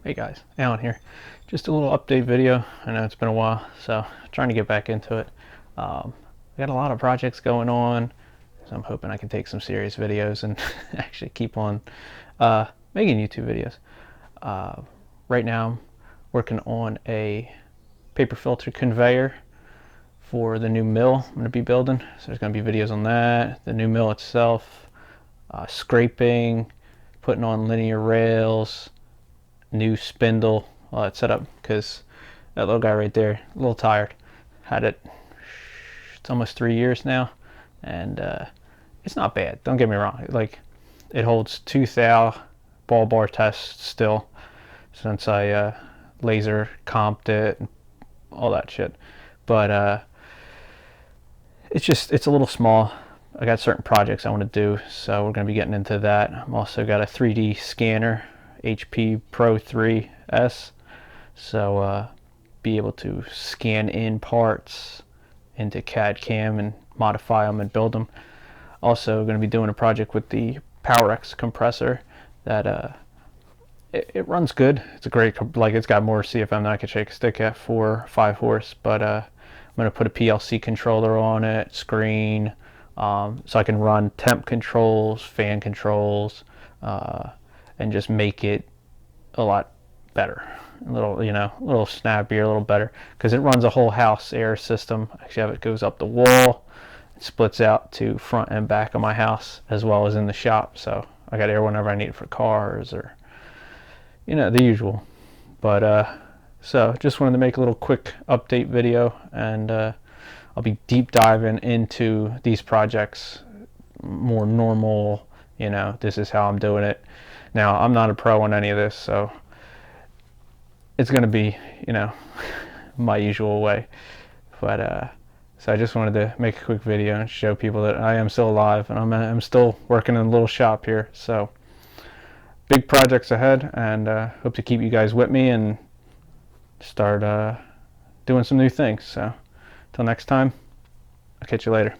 Hey guys, Alan here. Just a little update video. I know it's been a while, so trying to get back into it. I got a lot of projects going on, so I'm hoping I can take some serious videos and actually keep on making YouTube videos. Right now I'm working on a paper filter conveyor for the new mill I'm going to be building. So there's going to be videos on that, the new mill itself, scraping, putting on linear rails, new spindle, all that setup, because that little guy right there, a little tired. Had it, it's almost 3 years now, and it's not bad, don't get me wrong. Like, it holds 2 thou ball bar tests still, since I laser comped it and all that shit. But it's a little small. I got certain projects I want to do, so we're going to be getting into that. I'm also got a 3D scanner, HP Pro 3S, so be able to scan in parts into CAD CAM and modify them and build them. Also going to be doing a project with the PowerX compressor that it runs good. It's a great, like, it's got more CFM than I could shake a stick at for 5 horse, but I'm going to put a PLC controller on it, screen, so I can run temp controls, fan controls, and just make it a lot better, a little, a little snappier, a little better, because it runs a whole house air system. Actually have it goes up the wall, it splits out to front and back of my house as well as in the shop, so I got air whenever I need it for cars or the usual. But so just wanted to make a little quick update video, and I'll be deep diving into these projects more normal. This is how I'm doing it. Now, I'm not a pro on any of this, so it's going to be, my usual way. But so I just wanted to make a quick video and show people that I am still alive, and I'm still working in a little shop here. So big projects ahead, and hope to keep you guys with me and start doing some new things. So until next time, I'll catch you later.